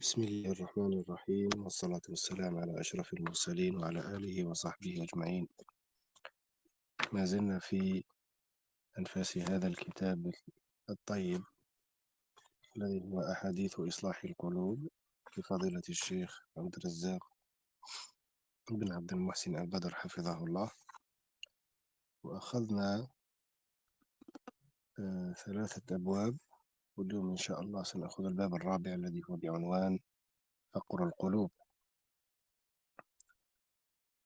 بسم الله الرحمن الرحيم، والصلاة والسلام على أشرف المرسلين وعلى آله وصحبه أجمعين. ما زلنا في أنفاس هذا الكتاب الطيب الذي هو أحاديث إصلاح القلوب لفضيلة الشيخ عبد الرزاق بن عبد المحسن البدر حفظه الله. وأخذنا 3 أبواب، واليوم إن شاء الله سنأخذ الباب الرابع الذي هو بعنوان فقر القلوب.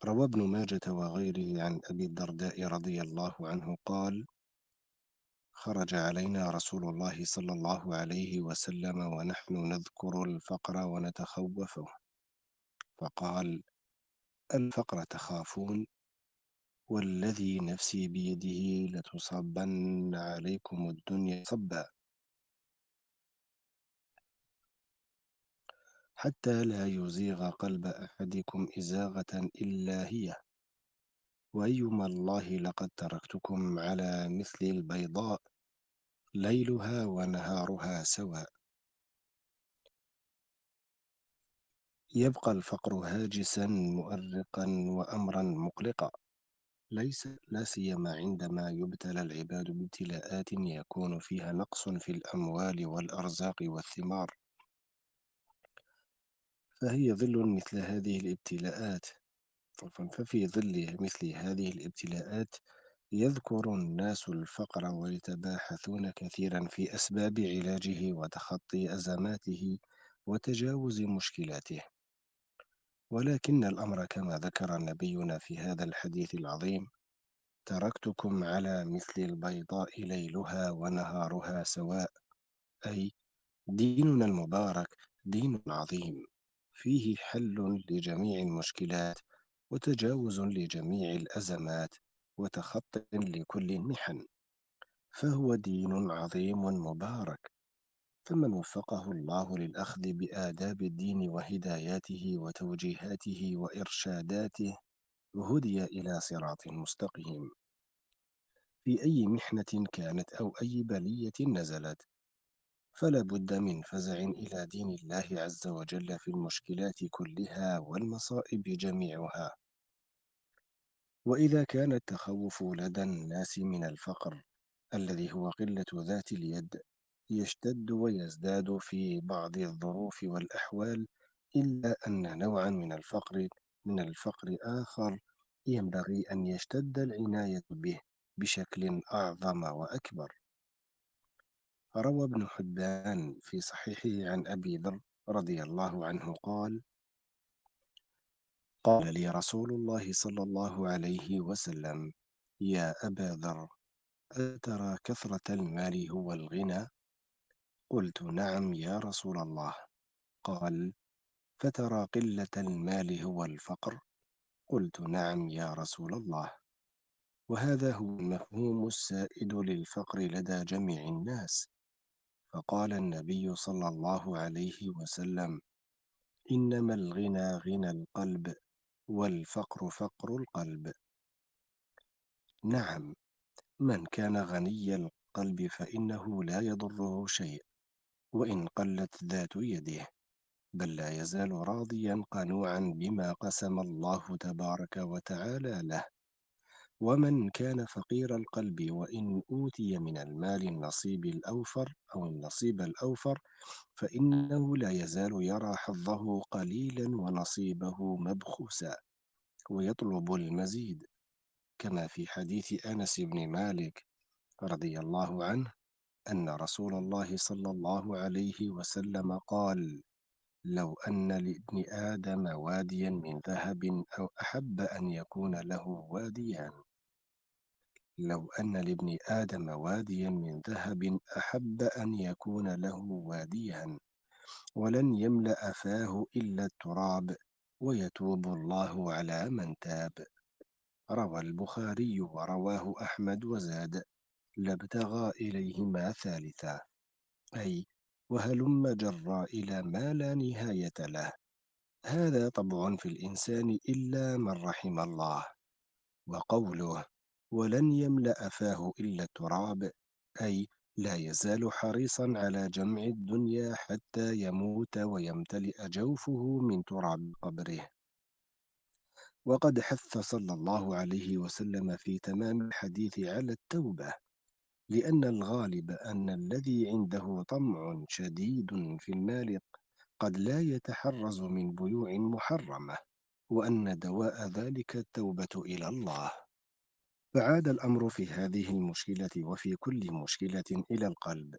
روى ابن ماجة وغيره عن أبي الدرداء رضي الله عنه قال: خرج علينا رسول الله صلى الله عليه وسلم ونحن نذكر الفقر ونتخوفه، فقال: الفقر تخافون، والذي نفسي بيده لتصبن عليكم الدنيا صبا، حتى لا يزيغ قلب أحدكم إزاغة إلا هي، وأيما الله لقد تركتكم على مثل البيضاء ليلها ونهارها سواء. يبقى الفقر هاجسا مؤرقا وأمرا مقلقا، لا سيما عندما يبتلى العباد بابتلاءات يكون فيها نقص في الأموال والأرزاق والثمار، فهي ظل مثل هذه الابتلاءات. ففي ظل مثل هذه الابتلاءات يذكر الناس الفقر ويتباحثون كثيرا في أسباب علاجه وتخطي أزماته وتجاوز مشكلاته. ولكن الأمر كما ذكر نبينا في هذا الحديث العظيم: تركتكم على مثل البيضاء ليلها ونهارها سواء، أي ديننا المبارك دين عظيم فيه حل لجميع المشكلات وتجاوز لجميع الأزمات وتخطٍ لكل المحن، فهو دين عظيم مبارك. فمن وفقه الله للأخذ بآداب الدين وهداياته وتوجيهاته وإرشاداته هدي إلى صراط مستقيم في أي محنة كانت أو أي بلية نزلت. فلا بد من فزع إلى دين الله عز وجل في المشكلات كلها والمصائب جميعها. وإذا كان التخوف لدى الناس من الفقر الذي هو قلة ذات اليد يشتد ويزداد في بعض الظروف والأحوال، إلا أن نوعا من الفقر آخر ينبغي أن يشتد العناية به بشكل أعظم وأكبر. روى ابن حبان في صحيحه عن أبي ذر رضي الله عنه قال: قال لي رسول الله صلى الله عليه وسلم: يا أبا ذر، أترى كثرة المال هو الغنى؟ قلت: نعم يا رسول الله. قال: فترى قلة المال هو الفقر؟ قلت: نعم يا رسول الله. وهذا هو المفهوم السائد للفقر لدى جميع الناس. فقال النبي صلى الله عليه وسلم: إنما الغنى غنى القلب، والفقر فقر القلب. نعم، من كان غني القلب فإنه لا يضره شيء وإن قلت ذات يده، بل لا يزال راضيا قنوعا بما قسم الله تبارك وتعالى له. ومن كان فقير القلب وإن أوتي من المال النصيب الأوفر أو النصيب الأوفر فإنه لا يزال يرى حظه قليلا ونصيبه مبخوسا ويطلب المزيد، كما في حديث أنس بن مالك رضي الله عنه أن رسول الله صلى الله عليه وسلم قال: لو أن لابن آدم واديا من ذهب أو أحب أن يكون له واديان لو أن لابن آدم واديا من ذهب أحب أن يكون له واديان ولن يملأ فاه إلا التراب ويتوب الله على من تاب. روى البخاري ورواه أحمد وزاد: لابتغى إليهما ثالثا، أي وهلم جرا إلى ما لا نهاية له. هذا طبع في الإنسان إلا من رحم الله. وقوله ولن يملأ فاه إلا التراب، أي لا يزال حريصا على جمع الدنيا حتى يموت ويمتلئ جوفه من تراب قبره. وقد حث صلى الله عليه وسلم في تمام الحديث على التوبة، لأن الغالب أن الذي عنده طمع شديد في المال قد لا يتحرز من بيوع محرمة، وأن دواء ذلك التوبة إلى الله. فعاد الأمر في هذه المشكلة وفي كل مشكلة إلى القلب،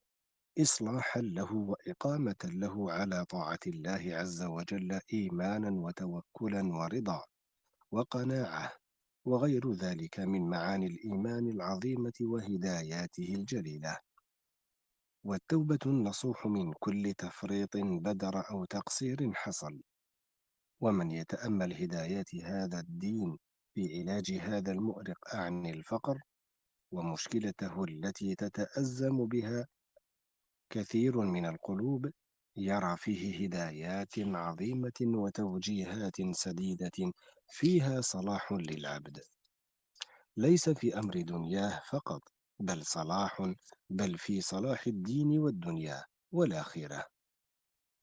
إصلاحا له وإقامة له على طاعة الله عز وجل، إيمانا وتوكلا ورضا وقناعة وغير ذلك من معاني الإيمان العظيمة وهداياته الجليلة. والتوبة النصوح من كل تفريط بدر أو تقصير حصل. ومن يتأمل هدايات هذا الدين في علاج هذا المؤرق عن الفقر ومشكلته التي تتأزم بها كثير من القلوب، يرى فيه هدايات عظيمة وتوجيهات سديدة فيها صلاح للعبد، ليس في أمر دنياه فقط، بل صلاح، بل في صلاح الدين والدنيا والآخرة.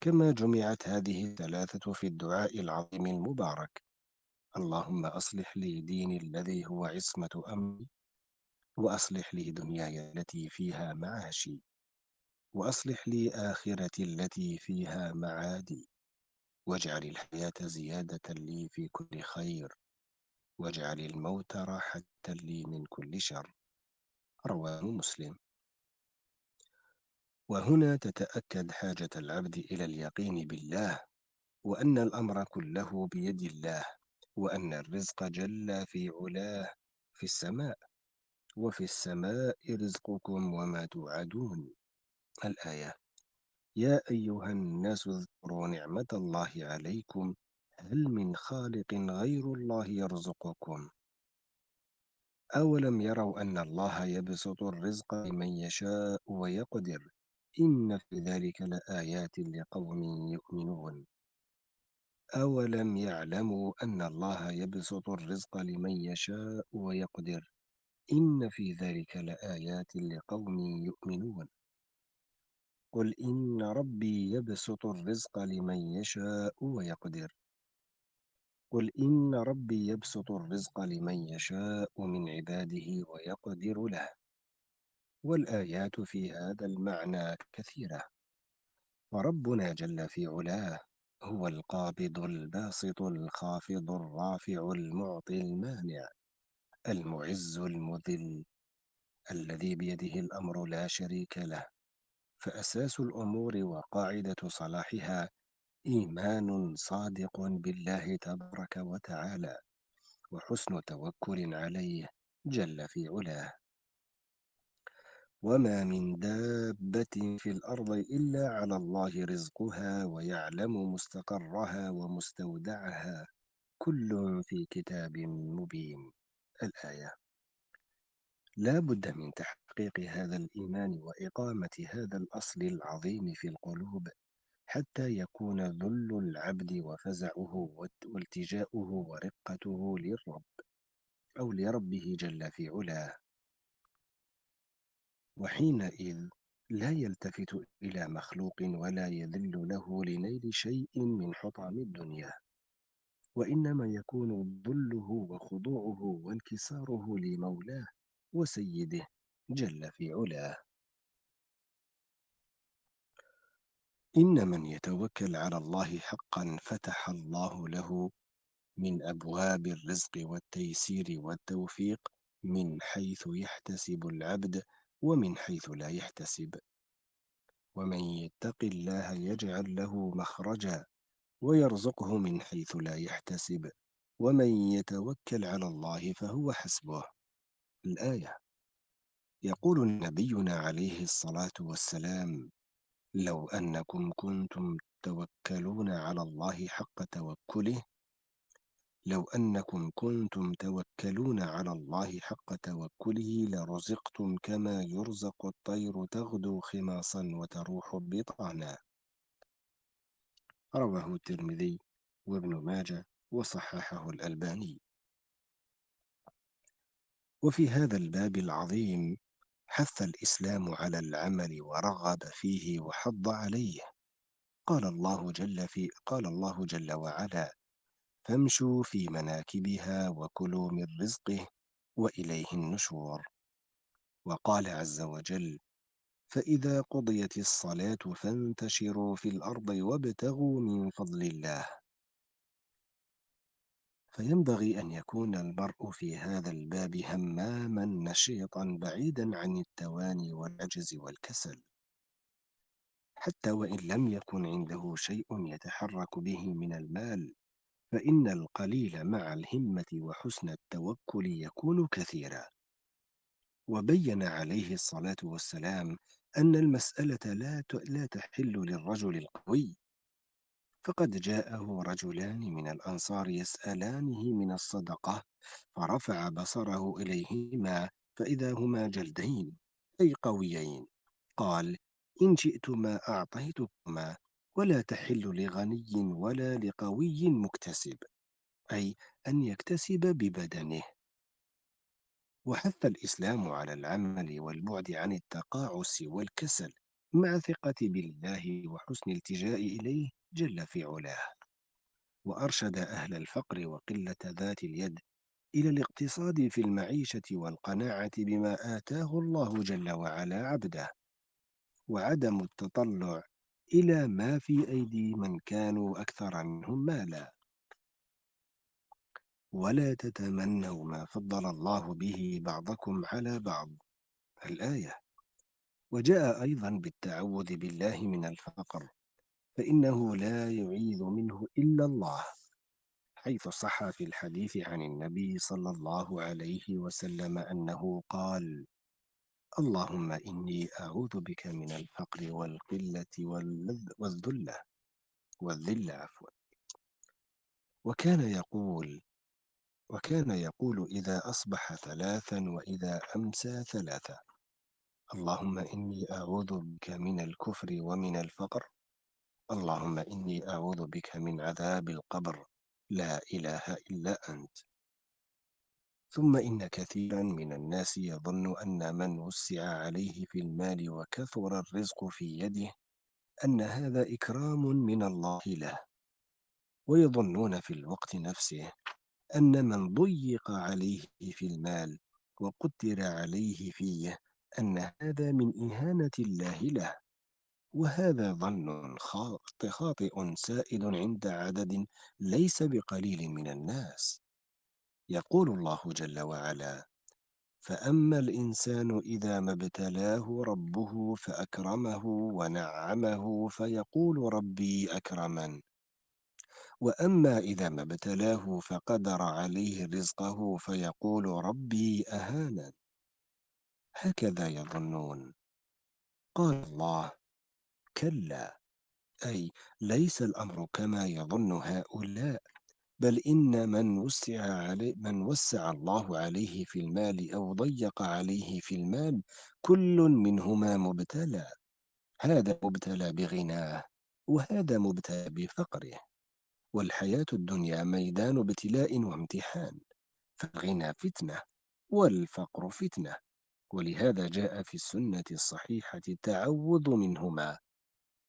كما جمعت هذه الثلاثة في الدعاء العظيم المبارك: اللهم أصلح لي ديني الذي هو عصمة أمري، وأصلح لي دنياي التي فيها معاشي، وأصلح لي آخرتي التي فيها معادي، واجعل الحياة زيادة لي في كل خير، واجعل الموت راحة لي من كل شر. رواه مسلم. وهنا تتأكد حاجة العبد إلى اليقين بالله، وأن الأمر كله بيد الله، وأن الرزق جل في علاه في السماء، وفي السماء رزقكم وما توعدون. الآية: يا أيها الناس اذكروا نعمة الله عليكم، هل من خالق غير الله يرزقكم؟ أولم يروا أن الله يبسط الرزق لمن يشاء ويقدر، إن في ذلك لآيات لقوم يؤمنون. أولم يعلموا أن الله يبسط الرزق لمن يشاء ويقدر، إن في ذلك لآيات لقوم يؤمنون. قل إن ربي يبسط الرزق لمن يشاء ويقدر، قل إن ربي يبسط الرزق لمن يشاء من عباده ويقدر له. والآيات في هذا المعنى كثيرة. فربنا جل في علاه هو القابض الباسط الخافض الرافع المعطي المانع المعز المذل، الذي بيده الأمر لا شريك له. فأساس الأمور وقاعدة صلاحها إيمان صادق بالله تبارك وتعالى، وحسن توكل عليه جل في علاه. وما من دابة في الأرض إلا على الله رزقها ويعلم مستقرها ومستودعها، كل في كتاب مبين. الآية. لا بد من تحقيق هذا الإيمان وإقامة هذا الأصل العظيم في القلوب، حتى يكون ذل العبد وفزعه والتجاؤه ورقته للرب أو لربه جل في علاه. وحينئذ لا يلتفت إلى مخلوق ولا يذل له لنيل شيء من حطام الدنيا، وإنما يكون ذله وخضوعه وانكساره لمولاه وسيده جل في علاه. إن من يتوكل على الله حقا فتح الله له من أبواب الرزق والتيسير والتوفيق، من حيث يحتسب العبد ومن حيث لا يحتسب. ومن يتق الله يجعل له مخرجا ويرزقه من حيث لا يحتسب، ومن يتوكل على الله فهو حسبه. الآية. يقول نبينا عليه الصلاة والسلام: لو أنكم كنتم توكلون على الله حق توكله، لو أنكم كنتم توكلون على الله حق توكله لرزقتم كما يرزق الطير تغدو خماصا وتروح بطانا. رواه الترمذي وابن ماجه وصححه الألباني. وفي هذا الباب العظيم حث الإسلام على العمل ورغب فيه وحض عليه. قال الله جل وعلا: فامشوا في مناكبها وكلوا من رزقه وإليه النشور. وقال عز وجل: فإذا قضيت الصلاة فانتشروا في الأرض وابتغوا من فضل الله. فينبغي أن يكون المرء في هذا الباب هماما نشيطا بعيدا عن التواني والعجز والكسل، حتى وإن لم يكن عنده شيء يتحرك به من المال، فإن القليل مع الهمة وحسن التوكل يكون كثيرا. وبين عليه الصلاة والسلام أن المسألة لا تحل للرجل القوي. فقد جاءه رجلان من الأنصار يسألانه من الصدقة، فرفع بصره إليهما فإذا هما جلدين، أي قويين. قال: إن شئتما أعطيتكما، ولا تحل لغني ولا لقوي مكتسب، أي أن يكتسب ببدنه. وحث الإسلام على العمل والبعد عن التقاعس والكسل، مع ثقة بالله وحسن التجاء إليه جل في علاه. وأرشد أهل الفقر وقلة ذات اليد إلى الاقتصاد في المعيشة والقناعة بما آتاه الله جل وعلا عبده، وعدم التطلع إلى ما في أيدي من كانوا أكثر منهم مالا. ولا تتمنوا ما فضل الله به بعضكم على بعض، الآية. وجاء أيضا بالتعوذ بالله من الفقر، فإنه لا يعيذ منه إلا الله، حيث صح في الحديث عن النبي صلى الله عليه وسلم أنه قال: اللهم إني أعوذ بك من الفقر والقلة والذلة عفوا. وكان يقول إذا أصبح ثلاثا وإذا أمسى ثلاثا: اللهم إني أعوذ بك من الكفر ومن الفقر، اللهم إني أعوذ بك من عذاب القبر، لا إله إلا أنت. ثم إن كثيرا من الناس يظن أن من وسع عليه في المال وكثر الرزق في يده أن هذا إكرام من الله له، ويظنون في الوقت نفسه أن من ضيق عليه في المال وقدر عليه فيه أن هذا من إهانة الله له. وهذا ظن خاطئ سائد عند عدد ليس بقليل من الناس. يقول الله جل وعلا: فأما الإنسان إذا ما ابتلاه ربه فأكرمه ونعمه فيقول ربي أكرمن، وأما إذا ما ابتلاه فقدر عليه رزقه فيقول ربي أهانن. هكذا يظنون. قال الله: كلا، أي ليس الأمر كما يظن هؤلاء، بل إن من وسع الله عليه في المال أو ضيق عليه في المال كل منهما مبتلى. هذا مبتلى بغناه، وهذا مبتلى بفقره. والحياة الدنيا ميدان ابتلاء وامتحان، فالغنى فتنة والفقر فتنة. ولهذا جاء في السنة الصحيحة التعوذ منهما.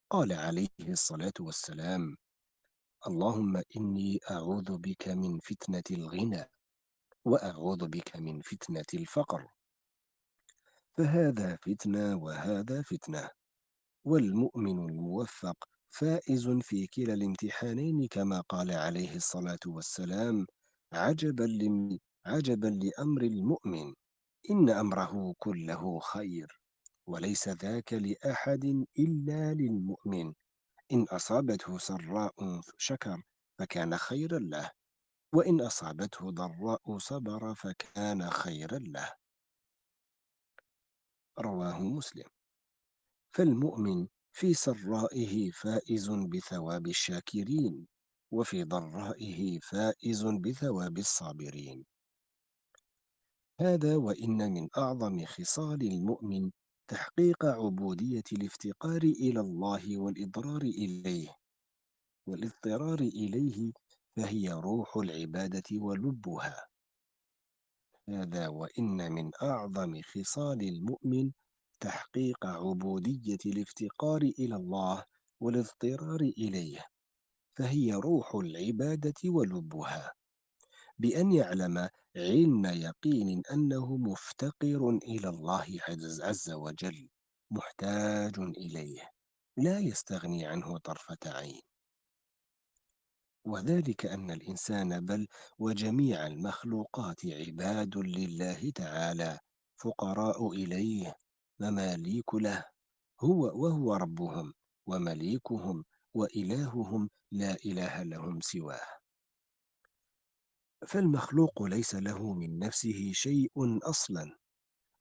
قال عليه الصلاة والسلام: اللهم إني أعوذ بك من فتنة الغنى، وأعوذ بك من فتنة الفقر. فهذا فتنة وهذا فتنة. والمؤمن الموفق فائز في كلا الامتحانين، كما قال عليه الصلاة والسلام: عجبا لأمر المؤمن، إن أمره كله خير، وليس ذاك لأحد إلا للمؤمن، إن أصابته سراء شكر فكان خيرا له، وإن أصابته ضراء صبر فكان خيرا له. رواه مسلم. فالمؤمن في سرائه فائز بثواب الشاكرين، وفي ضرائه فائز بثواب الصابرين. هذا وإن من أعظم خصال المؤمن تحقيق عبودية الافتقار إلى الله والاضطرار إليه، فهي روح العبادة ولبها. هذا وإن من أعظم خصال المؤمن تحقيق عبودية الافتقار إلى الله والاضطرار إليه، فهي روح العبادة ولبها، بأن يعلم علم يقين أنه مفتقر إلى الله عز وجل، محتاج إليه، لا يستغني عنه طرفة عين. وذلك أن الإنسان بل وجميع المخلوقات عباد لله تعالى، فقراء إليه، مماليك له، وهو ربهم ومليكهم وإلههم، لا إله لهم سواه. فالمخلوق ليس له من نفسه شيء أصلا،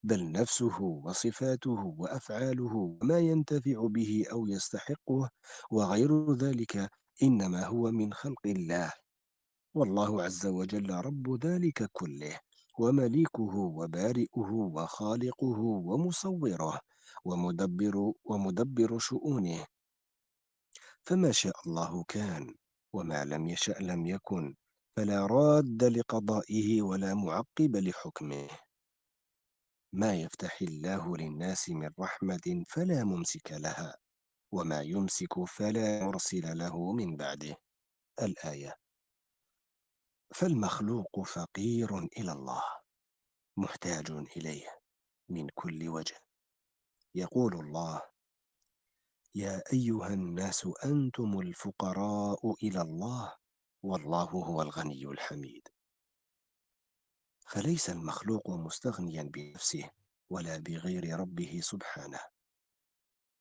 بل نفسه وصفاته وأفعاله وما ينتفع به أو يستحقه وغير ذلك إنما هو من خلق الله، والله عز وجل رب ذلك كله، ومليكه وبارئه وخالقه ومصوره ومدبر شؤونه. فما شاء الله كان، وما لم يشأ لم يكن، فلا راد لقضائه ولا معقب لحكمه. ما يفتح الله للناس من رحمة فلا ممسك لها، وما يمسك فلا مرسل له من بعده. الآية. فالمخلوق فقير إلى الله، محتاج إليه من كل وجه. يقول الله: يا أيها الناس أنتم الفقراء إلى الله والله هو الغني الحميد. فليس المخلوق مستغنيا بنفسه ولا بغير ربه سبحانه.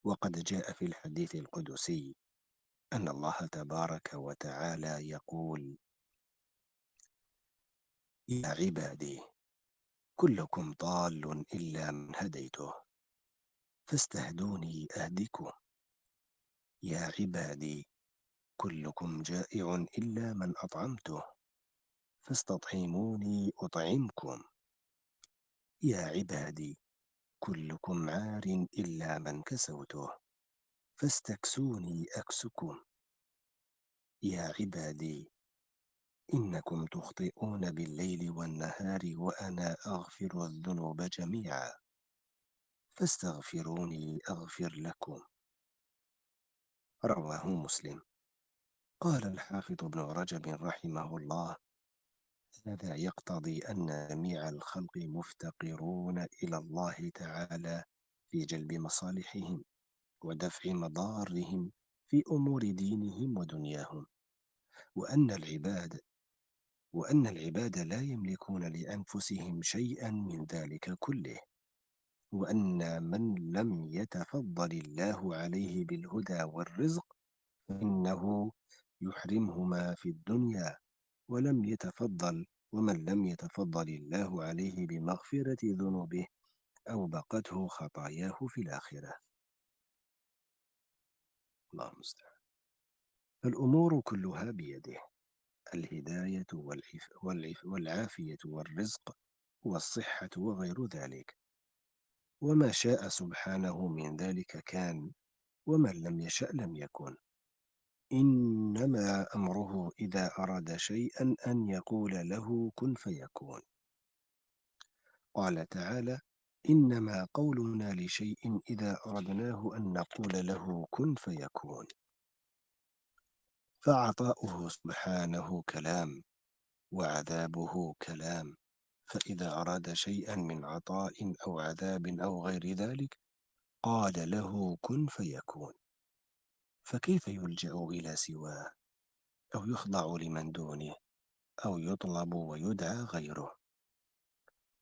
وقد جاء في الحديث القدسي أن الله تبارك وتعالى يقول: يا عبادي كلكم ضال إلا من هديته فاستهدوني أهدكم. يا عبادي كلكم جائع إلا من أطعمته فاستطعموني أطعمكم. يا عبادي كلكم عار إلا من كسوته فاستكسوني أكسكم. يا عبادي إنكم تخطئون بالليل والنهار وأنا أغفر الذنوب جميعا فاستغفروني أغفر لكم. رواه مسلم. قال الحافظ ابن رجب رحمه الله: هذا يقتضي أن جميع الخلق مفتقرون إلى الله تعالى في جلب مصالحهم ودفع مضارهم في أمور دينهم ودنياهم، وأن العباد لا يملكون لأنفسهم شيئا من ذلك كله، وأن من لم يتفضل الله عليه بالهدى والرزق فإنه يحرمهما في الدنيا، ولم يتفضل ومن لم يتفضل الله عليه بمغفرة ذنوبه أوبقته خطاياه في الآخرة. الله المستعان. فالأمور كلها بيده، الهداية والعافية والرزق والصحة وغير ذلك، وما شاء سبحانه من ذلك كان، ومن لم يشأ لم يكن. إنما أمره إذا أراد شيئا أن يقول له كن فيكون. قال تعالى: إنما قولنا لشيء إذا أردناه أن نقول له كن فيكون. فعطاؤه سبحانه كلام، وعذابه كلام، فإذا أراد شيئا من عطاء أو عذاب أو غير ذلك قال له كن فيكون. فكيف يلجأ إلى سواه، أو يخضع لمن دونه، أو يطلب ويدعى غيره؟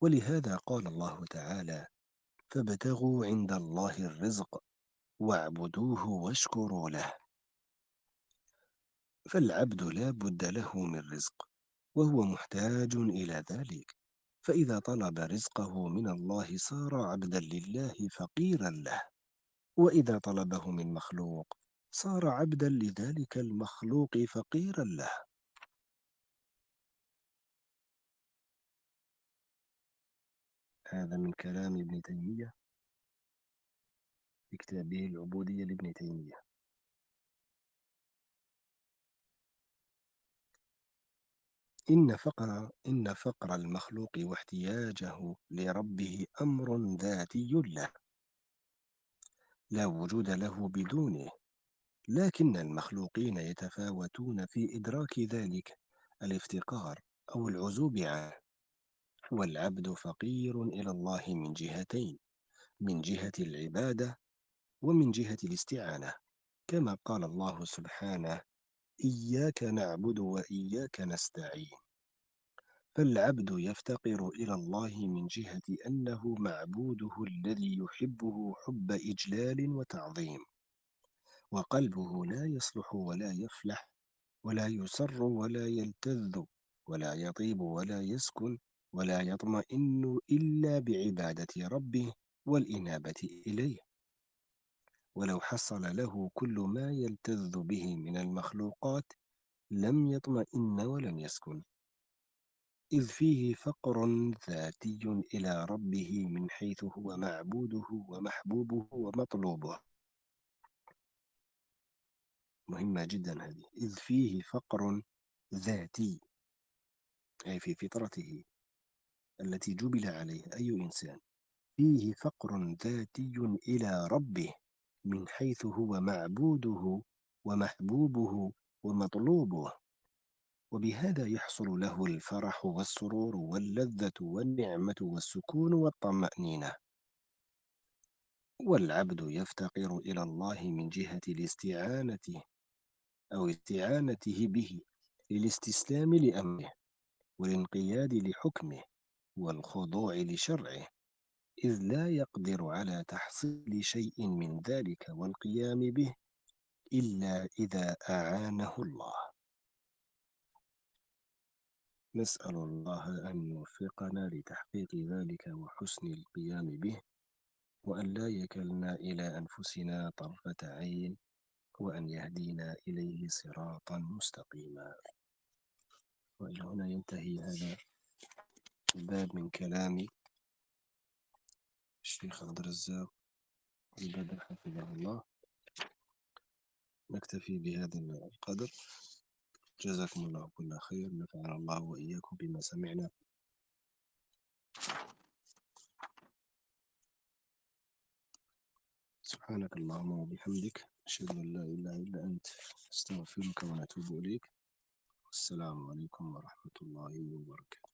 ولهذا قال الله تعالى: فابتغوا عند الله الرزق واعبدوه واشكروا له. فالعبد لا بد له من رزق، وهو محتاج إلى ذلك، فإذا طلب رزقه من الله صار عبدا لله فقيرا له، وإذا طلبه من مخلوق صار عبدا لذلك المخلوق فقيرا له. هذا من كلام ابن تيمية في كتابه العبودية لابن تيمية. إن فقر المخلوق واحتياجه لربه أمر ذاتي له، لا وجود له بدونه، لكن المخلوقين يتفاوتون في إدراك ذلك الافتقار أو العزوب عنه. والعبد فقير إلى الله من جهتين: من جهة العبادة ومن جهة الاستعانة، كما قال الله سبحانه: إياك نعبد وإياك نستعين. فالعبد يفتقر إلى الله من جهة أنه معبوده الذي يحبه حب إجلال وتعظيم، وقلبه لا يصلح ولا يفلح ولا يسر ولا يلتذ ولا يطيب ولا يسكن ولا يطمئن إلا بعبادة ربه والإنابة إليه. ولو حصل له كل ما يلتذ به من المخلوقات لم يطمئن ولم يسكن، إذ فيه فقر ذاتي إلى ربه من حيث هو معبوده ومحبوبه ومطلوبه. مهمة جدا هذه، إذ فيه فقر ذاتي، أي في فطرته التي جبل عليه أي إنسان، فيه فقر ذاتي إلى ربه من حيث هو معبوده ومحبوبه ومطلوبه، وبهذا يحصل له الفرح والسرور واللذة والنعمة والسكون والطمأنينة. والعبد يفتقر إلى الله من جهة الاستعانة أو استعانته به للاستسلام لأمره والانقياد لحكمه والخضوع لشرعه، إذ لا يقدر على تحصيل شيء من ذلك والقيام به إلا إذا أعانه الله. نسأل الله أن يوفقنا لتحقيق ذلك وحسن القيام به، وأن لا يكلنا إلى أنفسنا طرفة عين، وأن يهدينا إليه صراطا مستقيما. وإلى هنا ينتهي هذا الباب من كلام الشيخ عبد الرزاق البدر حفظه الله. نكتفي بهذا القدر. جزاكم الله كل خير، نفعنا الله وإياكم بما سمعنا. سبحانك اللهم وبحمدك، أشهد أن لا إله إلا أنت، أستغفرك ونتوب إليك. السلام عليكم ورحمة الله وبركاته.